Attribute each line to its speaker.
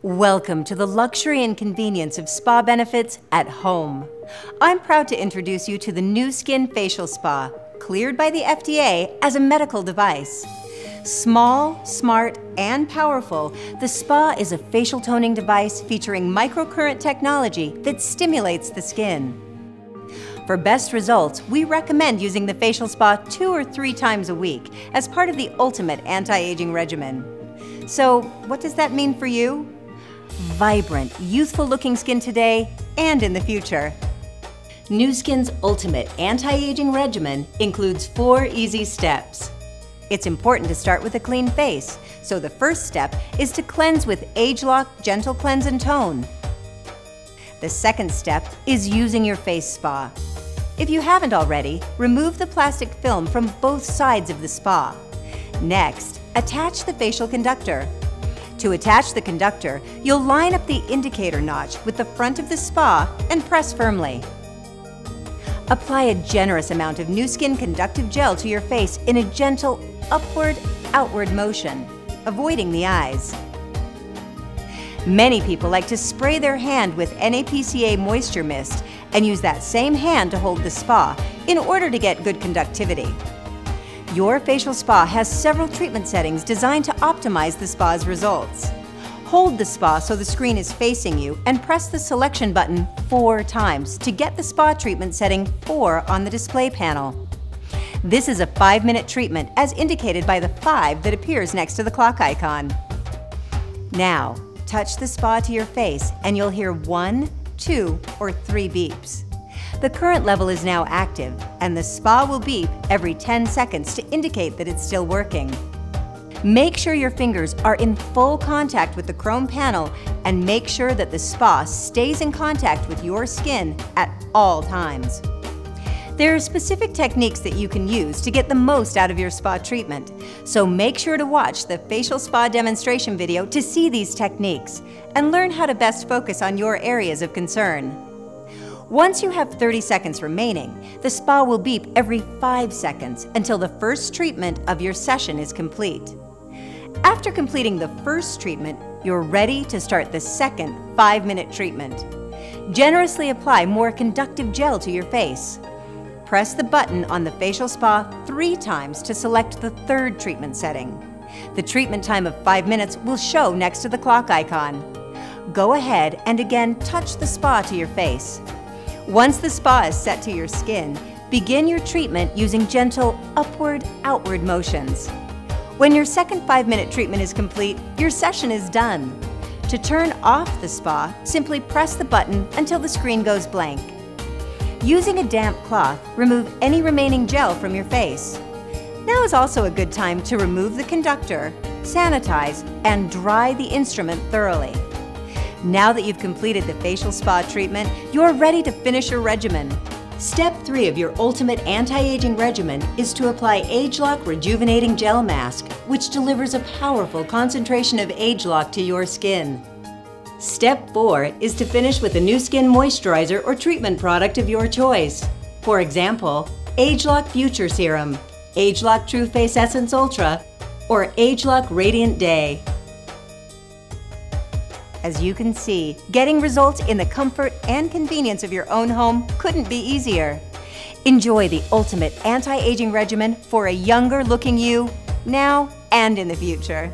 Speaker 1: Welcome to the luxury and convenience of spa benefits at home. I'm proud to introduce you to the Nu Skin Facial Spa, cleared by the FDA as a medical device. Small, smart, and powerful, the spa is a facial toning device featuring microcurrent technology that stimulates the skin. For best results, we recommend using the facial spa 2 or 3 times a week as part of the ultimate anti-aging regimen. So, what does that mean for you? Vibrant, youthful-looking skin today and in the future. Nu Skin's ultimate anti-aging regimen includes 4 easy steps. It's important to start with a clean face, so the first step is to cleanse with ageLOC Gentle Cleanse and Tone. The second step is using your face spa. If you haven't already, remove the plastic film from both sides of the spa. Next, attach the facial conductor. To attach the conductor, you'll line up the indicator notch with the front of the spa and press firmly. Apply a generous amount of Nu Skin conductive gel to your face in a gentle upward-outward motion, avoiding the eyes. Many people like to spray their hand with NAPCA Moisture Mist and use that same hand to hold the spa in order to get good conductivity. Your facial spa has several treatment settings designed to optimize the spa's results. Hold the spa so the screen is facing you and press the selection button 4 times to get the spa treatment setting 4 on the display panel. This is a 5-minute treatment as indicated by the 5 that appears next to the clock icon. Now, touch the spa to your face and you'll hear 1, 2, or 3 beeps. The current level is now active and the spa will beep every 10 seconds to indicate that it's still working. Make sure your fingers are in full contact with the chrome panel and make sure that the spa stays in contact with your skin at all times. There are specific techniques that you can use to get the most out of your spa treatment, so make sure to watch the facial spa demonstration video to see these techniques and learn how to best focus on your areas of concern. Once you have 30 seconds remaining, the spa will beep every 5 seconds until the first treatment of your session is complete. After completing the first treatment, you're ready to start the second 5-minute treatment. Generously apply more conductive gel to your face. Press the button on the facial spa 3 times to select the 3rd treatment setting. The treatment time of 5 minutes will show next to the clock icon. Go ahead and again touch the spa to your face. Once the spa is set to your skin, begin your treatment using gentle upward-outward motions. When your second 5-minute treatment is complete, your session is done. To turn off the spa, simply press the button until the screen goes blank. Using a damp cloth, remove any remaining gel from your face. Now is also a good time to remove the conductor, sanitize, and dry the instrument thoroughly. Now that you've completed the facial spa treatment, you're ready to finish your regimen. Step 3 of your ultimate anti-aging regimen is to apply ageLOC Rejuvenating Gel Mask, which delivers a powerful concentration of ageLOC to your skin. Step 4 is to finish with a Nu Skin moisturizer or treatment product of your choice. For example, ageLOC Future Serum, ageLOC True Face Essence Ultra, or ageLOC Radiant Day. As you can see, getting results in the comfort and convenience of your own home couldn't be easier. Enjoy the ultimate anti-aging regimen for a younger looking you, now and in the future.